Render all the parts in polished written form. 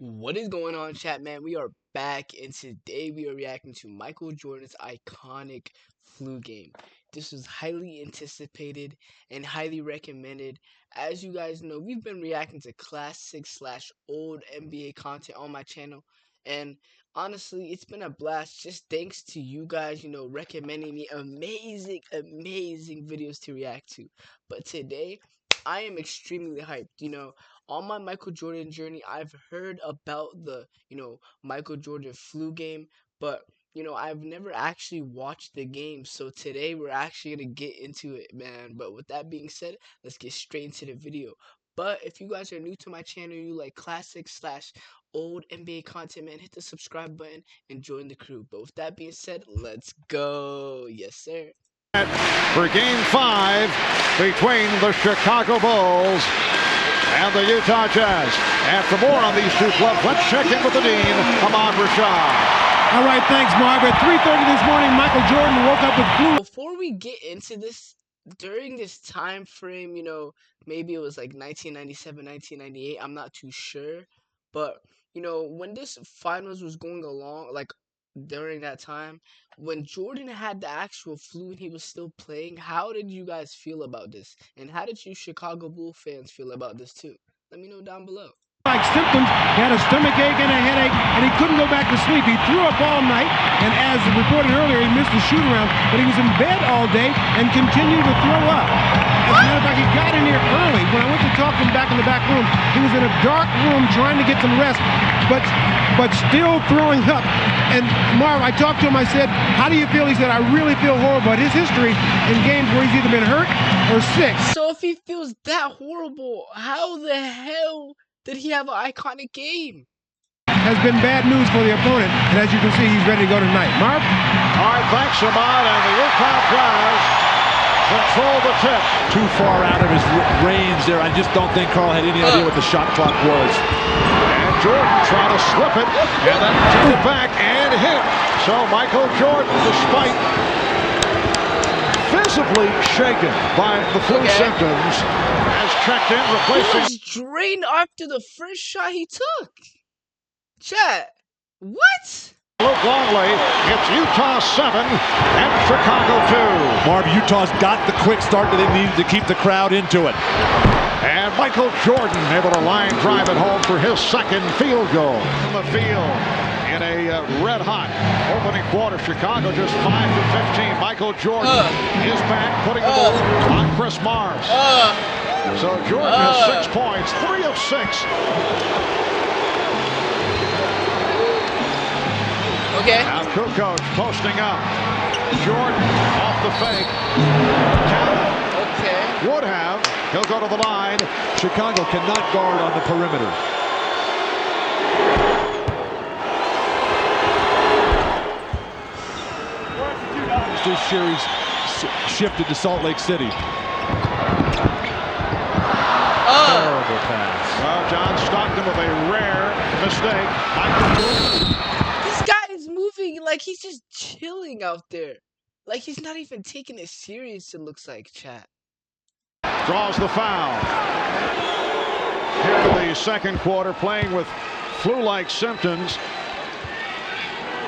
What is going on, chat, man? We are back, and today we are reacting to Michael Jordan's iconic flu game. This was highly anticipated and highly recommended. As you guys know, we've been reacting to classic slash old NBA content on my channel, and honestly, it's been a blast. Just thanks to you guys, recommending me amazing videos to react to. But today, I am extremely hyped. On my Michael Jordan journey, I've heard about the, Michael Jordan flu game, but, I've never actually watched the game. So today we're actually going to get into it, man. But with that being said, let's get straight into the video. But if you guys are new to my channel, you like classic slash old NBA content, man, hit the subscribe button and join the crew. But with that being said, let's go. Yes, sir. For Game 5 between the Chicago Bulls and the Utah Jazz. And for more on these two clubs, let's check in with the dean, Ahmad Rashad. All right, thanks, Marv. At 3:30 this morning, Michael Jordan woke up with flu. Before we get into this, during this time frame, maybe it was like 1997, 1998, I'm not too sure. But, when this finals was going along, like during that time, when Jordan had the actual flu and he was still playing, how did you guys feel about this? And how did you Chicago Bull fans feel about this too? Let me know down below. Like symptoms, he had a stomach ache and a headache, and he couldn't go back to sleep. He threw up all night, and as reported earlier, he missed the shoot around, but he was in bed all day and continued to throw up. As a matter of fact, he got in here early. When I went to talk to him back in the back room, he was in a dark room trying to get some rest, but still throwing up. And Marv, I talked to him, I said, how do you feel? He said, I really feel horrible. His history in games where he's either been hurt or sick. So if he feels that horrible, how the hell did he have an iconic game? Has been bad news for the opponent, and as you can see, he's ready to go tonight. Marv? All right, thanks, Ahmad. And the Utah Jazz control the tip. Too far out of his range there. I just don't think Carl had any idea what the shot clock was. And Jordan trying to slip it, and then took it back and hit. So Michael Jordan, despite visibly shaken by the flu symptoms, has checked in, replacing. He was drained after the first shot he took. Chat, what? Luke Longley, it's Utah 7 and Chicago 2. Marv, Utah's got the quick start that they needed to keep the crowd into it. And Michael Jordan able to line drive it home for his second field goal. In the field in a red-hot opening quarter. Chicago just 5 for 15. Michael Jordan is back, putting the ball on Chris Mars. So Jordan has 6 points, 3 of 6. Okay. Now Kukoc posting up. Jordan off the fake. Okay. Would have. He'll go to the line. Chicago cannot guard on the perimeter. This series shifted to Salt Lake City. Terrible pass. Well, John Stockton with a rare mistake. This guy is moving like he's just chilling out there. Like he's not even taking it serious, it looks like, chat. Draws the foul. Here in the second quarter, playing with flu-like symptoms.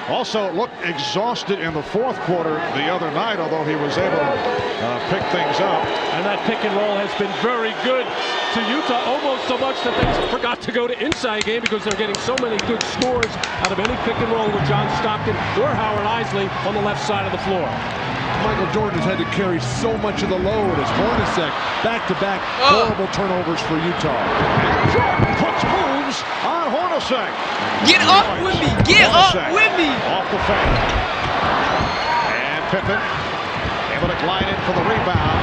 Also looked exhausted in the fourth quarter the other night, although he was able to pick things up. And that pick and roll has been very good to Utah, almost so much that they forgot to go to inside game because they're getting so many good scores out of any pick and roll with John Stockton or Howard Isley on the left side of the floor. Michael Jordan has had to carry so much of the load as Hornacek back-to-back horrible turnovers for Utah. And Jordan puts moves on Hornacek. Get up with me! Get up with me! Off the fake. And Pippen able to glide in for the rebound.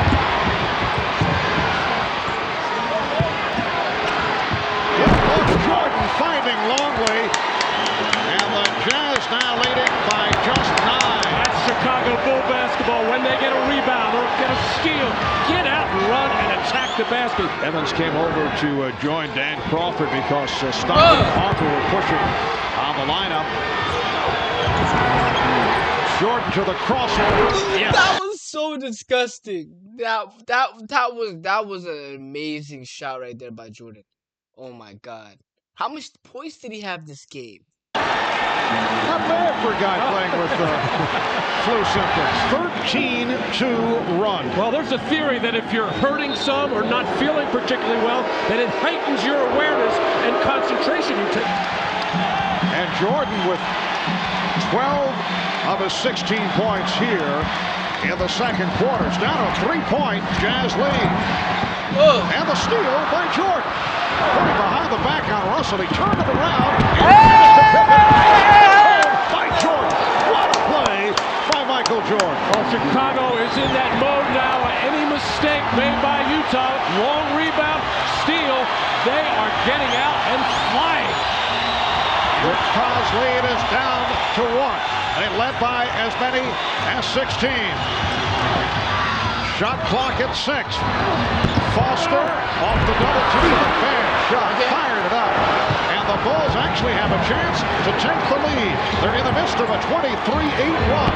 Jordan finding Longley. And the Jazz now leading by just 9. That's Chicago Bull basketball. When they get a rebound or get a steal, get out and run and attack the basket. Evans came over to join Dan Crawford because Stockton and Parker were pushing on the lineup. Jordan to the crossover. Yes. That was so disgusting. That was an amazing shot right there by Jordan. Oh my God. How much points did he have this game? Not bad for a guy playing with flu symptoms. 13-2 run. Well, there's a theory that if you're hurting some or not feeling particularly well, that it heightens your awareness and concentration. And Jordan with 12 of his 16 points here in the second quarter. It's down to a 3-point Jazz lead. And the steal by Jordan. Putting behind the back on Russell. He turned it around. By Jordan. What a play by Michael Jordan. Well, Chicago is in that mode now. Any mistake made by Utah, long rebound, steal, they are getting out and flying. Utah's lead is down to 1. They led by as many as 16. Shot clock at 6. Foster off the double team. Bad shot. Fired it up. And the Bulls actually have a chance to take the lead. They're in the midst of a 23-8 run.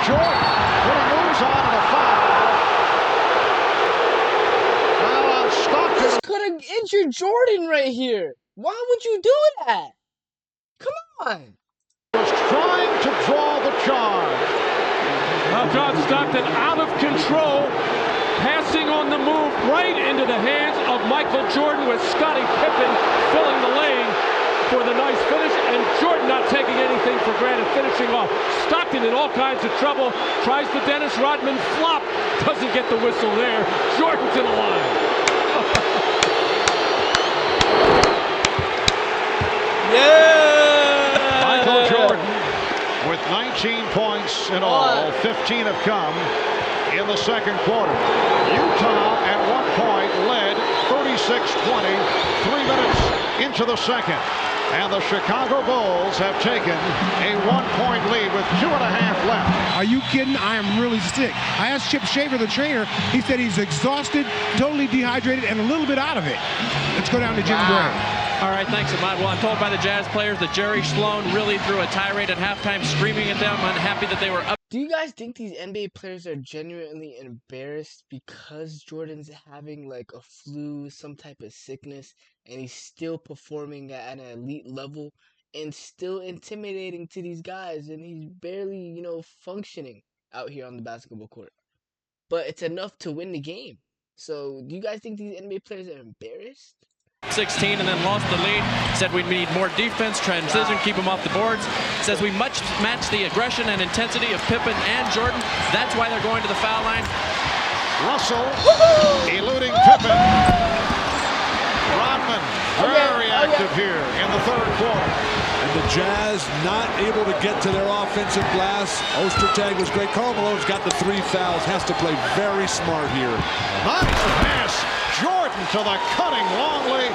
Jordan putting moves on and a foul. Foul on Stockton. Could have injured Jordan right here. Why would you do that? Come on. Was trying to draw the charge. Well, John Stockton out of control, passing on the move right into the hands of Michael Jordan with Scottie Pippen filling the lane for the nice finish, and Jordan not taking anything for granted, finishing off. Stockton in all kinds of trouble, tries the Dennis Rodman flop, doesn't get the whistle there. Jordan's in the line. Michael Jordan with 19 points in all. 15 have come in the second quarter. Utah at one point led 36-20, 3 minutes into the second. And the Chicago Bulls have taken a 1-point lead with 2.5 left. Are you kidding? I am really sick. I asked Chip Shaver, the trainer. He said he's exhausted, totally dehydrated, and a little bit out of it. Let's go down to Jim Gray. All right, thanks, Ahmad. Well, I'm told by the Jazz players that Jerry Sloan really threw a tirade at halftime, screaming at them, unhappy that they were up. Do you guys think these NBA players are genuinely embarrassed because Jordan's having like a flu, some type of sickness, and he's still performing at an elite level and still intimidating to these guys, and he's barely, functioning out here on the basketball court? But it's enough to win the game. So do you guys think these NBA players are embarrassed? 16 and then lost the lead. Said we need more defense, transition, keep them off the boards. Says we match the aggression and intensity of Pippen and Jordan. That's why they're going to the foul line. Russell eluding Pippen. Rodman very active here in the third quarter. And the Jazz not able to get to their offensive glass. Ostertag was great. Karl Malone's got the 3 fouls. Has to play very smart here. Nice pass. Jordan to the cutting Longley,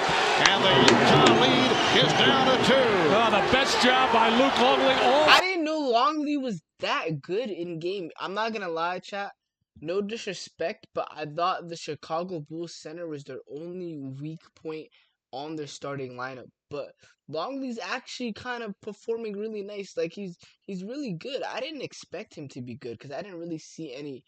and the Utah lead is down to 2. Oh, the best job by Luke Longley. I didn't know Longley was that good in game. I'm not gonna lie, chat. No disrespect, but I thought the Chicago Bulls center was their only weak point on their starting lineup. But Longley's actually kind of performing really nice. Like he's really good. I didn't expect him to be good because I didn't really see any,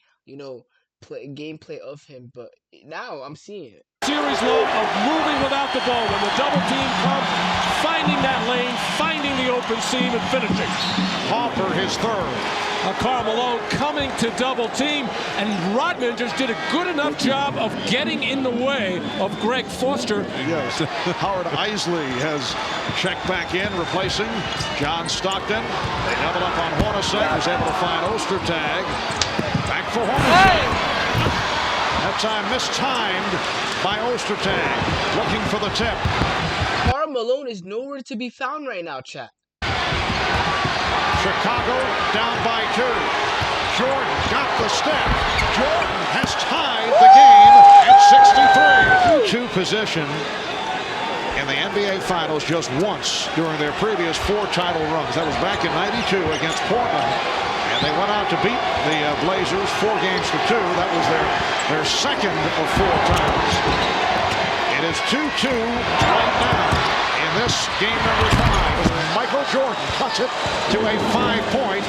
gameplay of him, but now I'm seeing it. Series low of moving without the ball. When the double team comes, finding that lane, finding the open seam, and finishing. Hopper his third. Karl Malone coming to double team, and Rodman just did a good enough job of getting in the way of Greg Foster. Yes, Howard Isley has checked back in, replacing John Stockton. They double up on Hornacek, who's able to find Ostertag. Back for Hornacek. That time mistimed by Ostertag, looking for the tip. Karl Malone is nowhere to be found right now, chat. Chicago down by 2. Jordan got the step. Jordan has tied the game at 63. 2 position in the NBA Finals just once during their previous 4 title runs. That was back in '92 against Portland. And they went out to beat the Blazers 4 games to 2. That was their second of 4 titles. It is 2-2 right now in this game number 5. Michael Jordan cuts it to a 5-point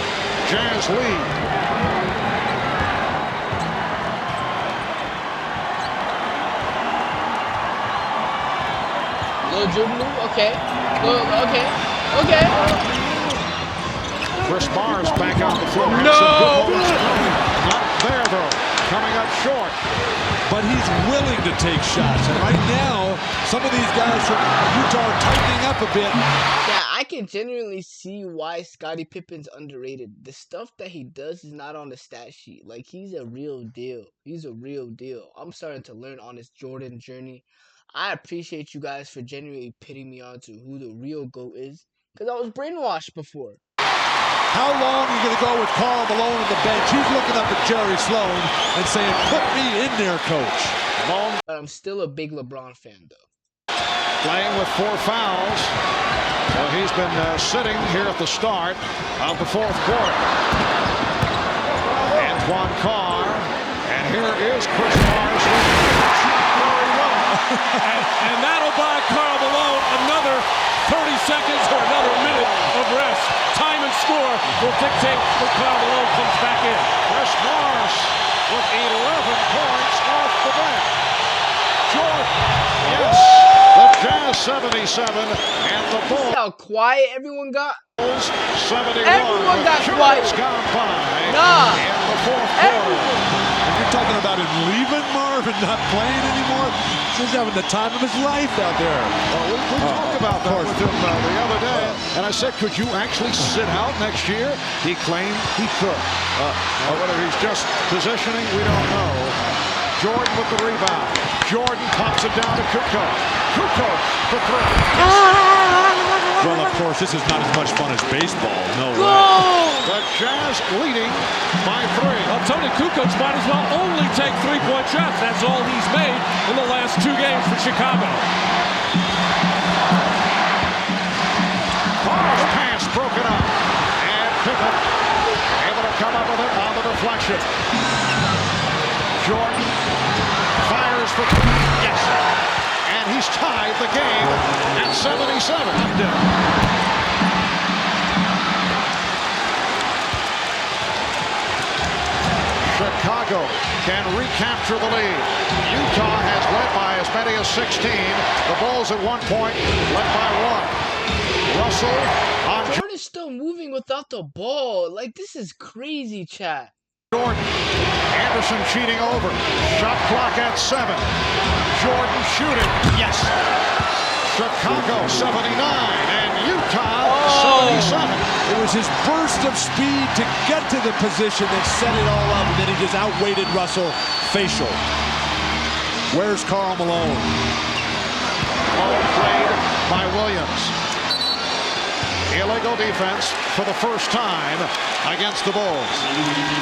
Jazz lead. Little Jordan move. Okay. Okay. Okay. Chris Mars back on the floor. Had No! some good moments. Not there, though. Coming up short. But he's willing to take shots. And right now, some of these guys from Utah are tightening up a bit. Yeah, I can genuinely see why Scottie Pippen's underrated. The stuff that he does is not on the stat sheet. Like, he's a real deal. He's a real deal. I'm starting to learn on this Jordan journey. I appreciate you guys for genuinely pitting me on to who the real GOAT is. Because I was brainwashed before. How long are you going to go with Karl Malone on the bench? He's looking up at Jerry Sloan and saying, put me in there, coach. But I'm still a big LeBron fan, though. Playing with 4 fouls. So he's been sitting here at the start of the 4th quarter. Antoine Carr. And here is Chris Mars. And that'll buy Karl Malone another 30 seconds or another minute of rest. Time and score will dictate when Karl Malone comes back in. Chris Mars with 11 points off the bench. Jordan, yes, the Jazz 77 and the Bulls. See how quiet everyone got? 71. Everyone got quiet. Gone by Nah. in the 4th quarter. And you're talking about him leaving Marv and not playing anymore? He's having the time of his life out there. Well, we talked about that with him the other day, and I said, could you actually sit out next year? He claimed he could. Whether he's just positioning, we don't know. Jordan with the rebound. Jordan pops it down to Kukoc. Kukoc for 3. Well, of course, this is not as much fun as baseball. No way. The Jazz leading by 3. Well, Tony Kukoc might as well only take 3-point shots. That's all he's made in the last 2 games for Chicago. Carr's pass broken up. And Pippen able to come up with it on the deflection. Jordan fires for... Yes. And he's tied the game at 77. Chicago can recapture the lead. Utah has led by as many as 16. The Bulls at one point led by 1. Russell on Jordan's still moving without the ball. Like, this is crazy, chat. Jordan. Anderson cheating over. Shot clock at 7. Jordan shooting. Yes. Chicago 79 and Utah 77. It was his burst of speed to get to the position that set it all up, and then he just outweighted Russell facial. Where's Karl Malone? Ball played by Williams. Illegal defense for the first time against the Bulls.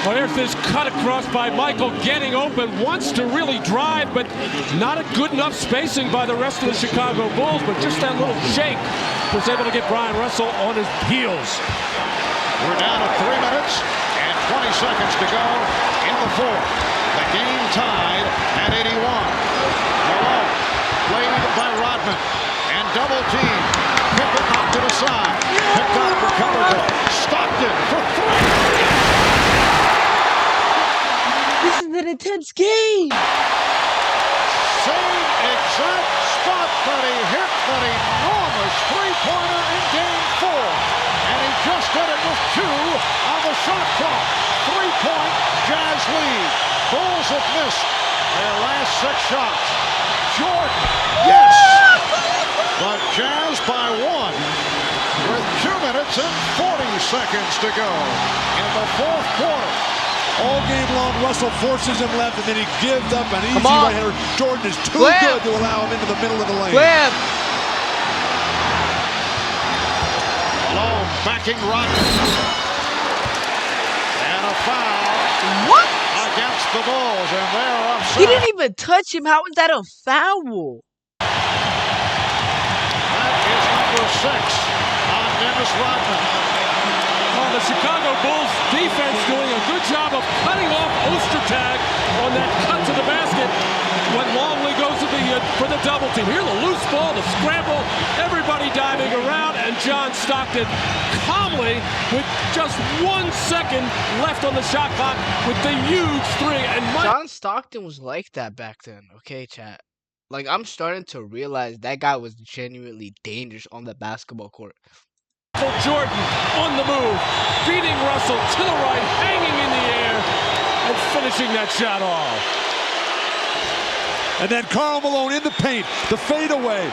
Well, here's this cut across by Michael, getting open, wants to really drive, but not a good enough spacing by the rest of the Chicago Bulls, but just that little shake was able to get Brian Russell on his heels. We're down to 3 minutes and 20 seconds to go in the 4th. The game tied at 81. Malone played by Rodman and double team. Pippen knocked to the side. Picked up, recovered it. Stockton for 3. This is an intense game. Same exact spot that he hit that enormous 3-pointer in game 4. And he just did it with 2 on the shot clock. 3-point Jazz lead. Bulls have missed their last 6 shots. Jordan, yes! The Jazz by 1 with 2 minutes and 40 seconds to go in the 4th quarter. All game long, Russell forces him left, and then he gives up an easy right-hander. Jordan is too good to allow him into the middle of the lane. Malone backing Rodman. And a foul. What? Against the Bulls, and they're upset. He didn't even touch him. How is that a foul? That is number 6 on Dennis Rodman. Well, the Chicago Bulls defense doing a good job of cutting off Ostertag on that cut to the basket when Longley goes to for the double team. Here, the loose ball, the scramble, everybody diving around, and John Stockton calmly, with just 1 second left on the shot clock, with the huge 3. And John Stockton was like that back then, okay, chat? Like, I'm starting to realize that guy was genuinely dangerous on the basketball court. Jordan on the move, beating Russell to the right, hanging in the air, and finishing that shot off. And then Karl Malone in the paint, the fadeaway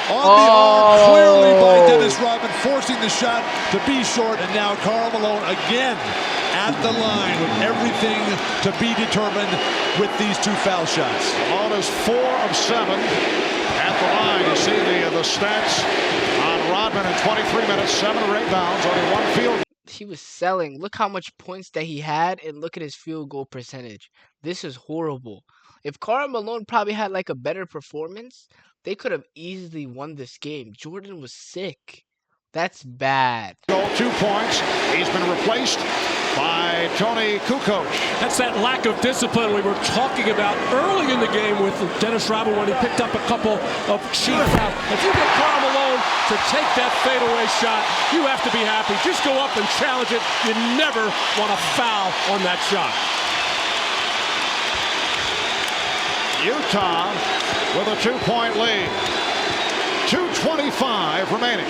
on the arm, clearly by Dennis Rodman, forcing the shot to be short. And now Karl Malone again at the line with everything to be determined with these two foul shots. Malone is 4 of 7 at the line. You see the stats on Rodman in 23 minutes, 7 rebounds, only 1 field. He was selling. Look how much points that he had, and look at his field goal percentage. This is horrible. If Karl Malone probably had like a better performance, they could have easily won this game. Jordan was sick. That's bad. 2 points. He's been replaced by Tony Kukoc. That's that lack of discipline we were talking about early in the game with Dennis Rodman when he picked up a couple of cheap fouls. If you get Karl Malone to take that fadeaway shot, you have to be happy. Just go up and challenge it. You never want to foul on that shot. Utah with a 2-point lead. 2:25 remaining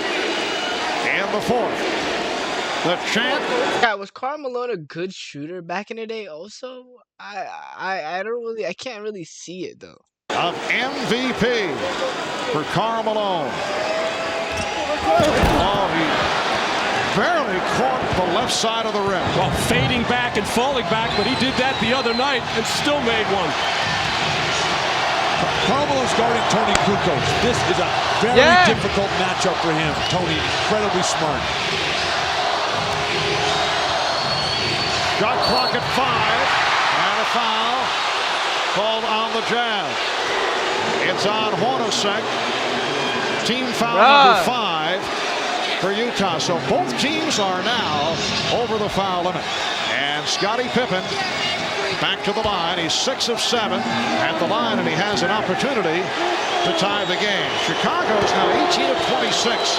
in the fourth. The champ. Yeah, was Karl Malone a good shooter back in the day also? I can't really see it though. Of MVP for Karl Malone. Oh, he barely caught the left side of the rim. Well, fading back and falling back, but he did that the other night and still made one. Karl Malone's guarding Tony Kukoc. This is a very difficult matchup for him. Tony, incredibly smart. Shot clock at 5, and a foul called on the Jazz. It's on Hornacek. Team foul number 5 for Utah. So both teams are now over the foul limit. And Scottie Pippen back to the line. He's 6 of 7 at the line, and he has an opportunity to tie the game. Chicago's now 18 of 26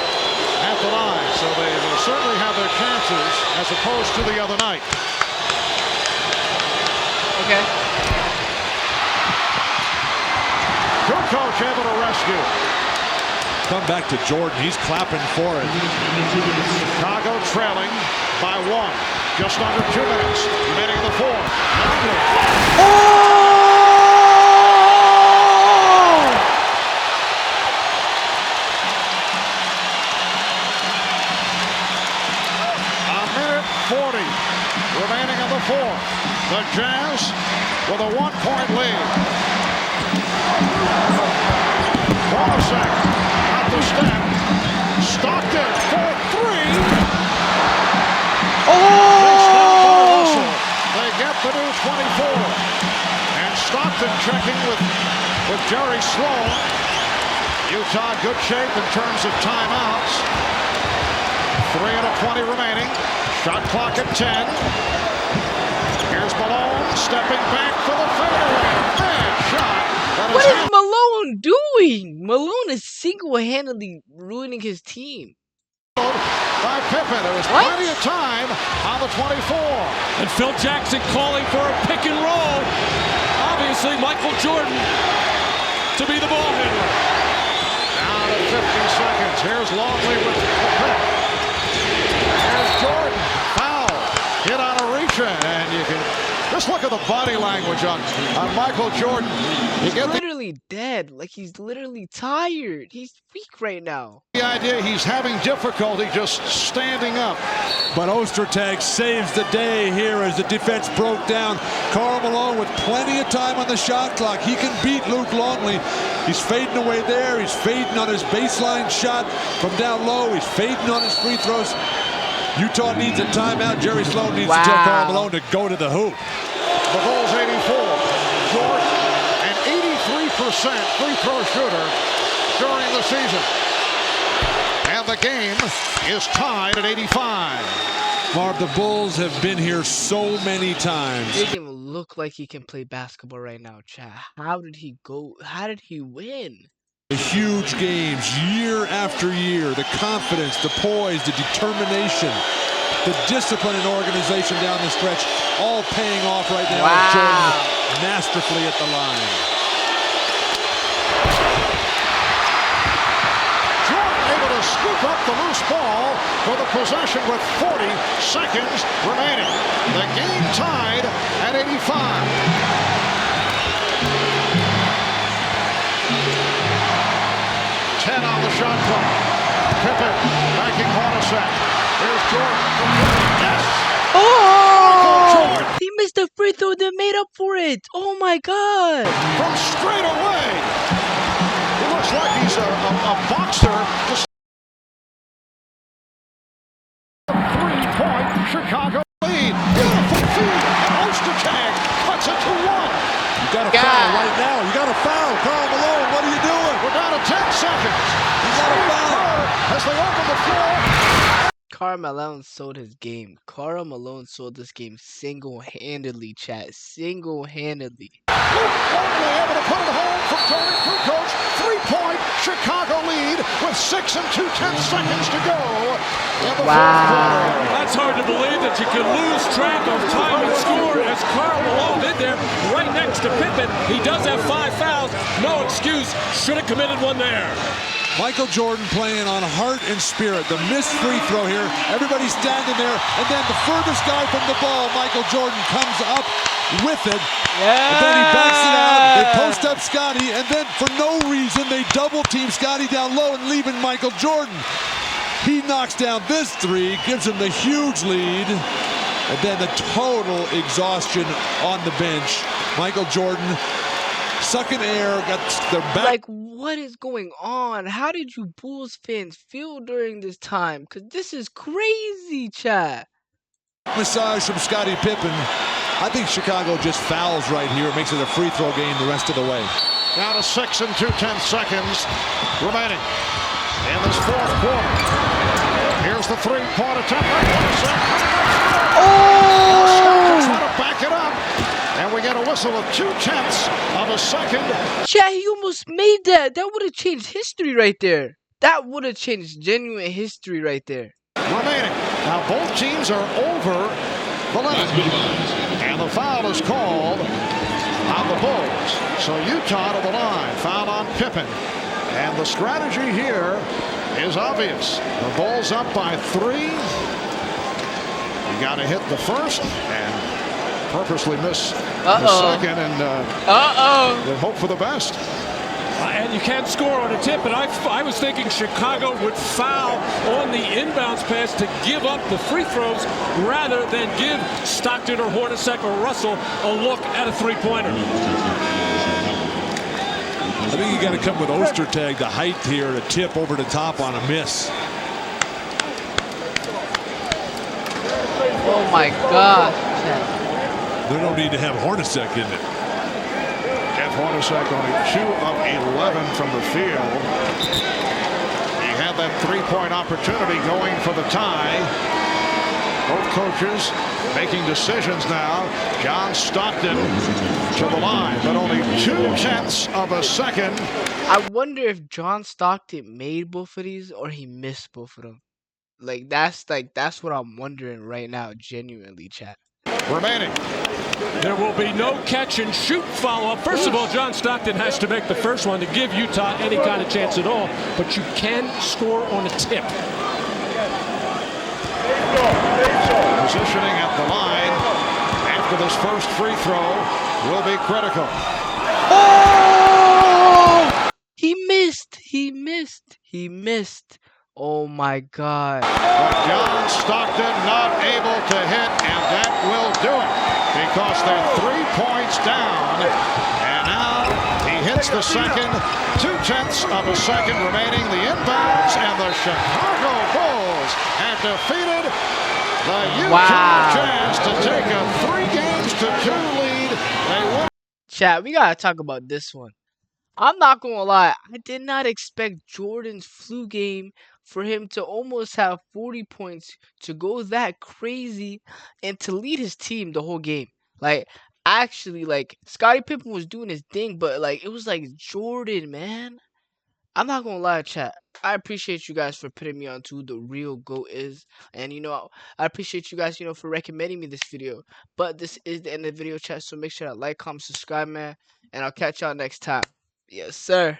at the line, so they will certainly have their chances as opposed to the other night. Okay. Kukoc able to rescue. Come back to Jordan. He's clapping for it. Chicago trailing by 1. Just under 2 minutes remaining in the fourth. A minute 40 remaining in the fourth. The Jazz with a 1-point lead. Hornacek at the step. Stockton for 3. They get the new 24. And Stockton checking with Jerry Sloan. Utah good shape in terms of timeouts. 3 out of 20 remaining. Shot clock at 10. Here's Malone stepping back for the fadeaway. Bad shot. What is Malone doing? Malone is single-handedly ruining his team. By Pippen. There was plenty of time on the 24. And Phil Jackson calling for a pick and roll. Obviously, Michael Jordan to be the ball handler. Down to 50 seconds. Here's Longley with the pick. Here's Jordan. Foul. Hit on a reach-in. And you can just look at the body language on Michael Jordan. You get literally dead. Like, he's literally tired. He's weak right now. The idea he's having difficulty just standing up. But Ostertag saves the day here as the defense broke down. Karl Malone with plenty of time on the shot clock. He can beat Luke Longley. He's fading away there. He's fading on his baseline shot from down low. He's fading on his free throws. Utah needs a timeout. Jerry Sloan needs to tell Karl Malone to go to the hoop. The Bulls 84. Jordan, an 83% free throw shooter during the season. And the game is tied at 85. Marv, the Bulls have been here so many times. He doesn't even look like he can play basketball right now, Chad. How did he go? How did he win? Huge games year after year. The confidence, the poise, the determination, the discipline and organization down the stretch, all paying off right now. Jordan masterfully at the line. scoop up the loose ball for the possession with 40 seconds remaining. The game tied at 85. 10 on the shot clock. Pippen backing Hornacek. Here's Jordan. Yes! Oh! He missed the free throw that made up for it. Oh my God! From straight away. He looks like he's a boxer. Just 3-point Chicago lead. Beautiful feed. Ostertag cuts it to 1. You got to foul right now. You got to foul. Karl Malone, what are you doing? We're down to 10 seconds. You got to foul. As they open the floor. Karl Malone sold his game. Karl Malone sold this game single-handedly, chat. Single-handedly. Finally able to put it home from Tony Kukoc. 3-point Chicago lead with 6 and 2/10 seconds to go in the fourth quarter. That's hard to believe that you can lose track of time and score as Karl Malone did there right next to Pippen. He does have 5 fouls. No excuse. Should have committed one there. Michael Jordan playing on heart and spirit. The missed free throw here. Everybody's standing there. And then the furthest guy from the ball, Michael Jordan, comes up with it. And then he backs it out. They post up Scotty. And then for no reason, they double team Scotty down low and leaving Michael Jordan. He knocks down this three, gives him the huge lead. And then the total exhaustion on the bench. Michael Jordan sucking air, got their back. Like, what is going on? How did you Bulls fans feel during this time? Because this is crazy, chat. Massage from Scottie Pippen. I think Chicago just fouls right here. It makes it a free throw game the rest of the way. Down to 6 and 2/10 seconds remaining in this fourth quarter. Here's the 3-point attempt. Oh! Trying to back it up. And we get a whistle of 0.2 of a second. Chat, he almost made that. That would have changed history right there. That would have changed genuine history right there. Remaining. Now both teams are over the limit. And the foul is called on the Bulls. So Utah to the line. Foul on Pippen. And the strategy here is obvious. The Bulls up by 3. You got to hit the first and purposely miss the second and then hope for the best. And you can't score on a tip, and I was thinking Chicago would foul on the inbounds pass to give up the free throws rather than give Stockton or Hornacek or Russell a look at a three-pointer. I think you got to come with Ostertag, the height here, to tip over the top on a miss. Oh my God. They don't need to have Hornacek in it. Jeff Hornacek only 2 of 11 from the field. He had that 3-point opportunity going for the tie. Both coaches making decisions now. John Stockton to the line, but only 0.2 of a second. I wonder if John Stockton made both of these or he missed both of them. That's what I'm wondering right now, genuinely, chat. Remaining. There will be no catch and shoot follow-up. First of all, John Stockton has to make the first one to give Utah any kind of chance at all, but you can score on a tip. Positioning at the line after this first free throw will be critical. Oh! He missed. He missed. He missed. Oh my God. But John Stockton not able to hit, and that will do it because they're 3 points down. And now he hits the second. 0.2 of a second remaining. The inbounds, and the Chicago Bulls have defeated the Utah Jazz to take a 3-2 lead. They win. Chat, we gotta talk about this one. I'm not gonna lie, I did not expect Jordan's flu game for him to almost have 40 points, to go that crazy, and to lead his team the whole game. Actually, Scottie Pippen was doing his thing, but it was Jordan, man. I'm not gonna lie, chat. I appreciate you guys for putting me on to who the real GOAT is. And, I appreciate you guys, for recommending me this video. But this is the end of the video, chat. So make sure to like, comment, subscribe, man. And I'll catch y'all next time. Yes, sir.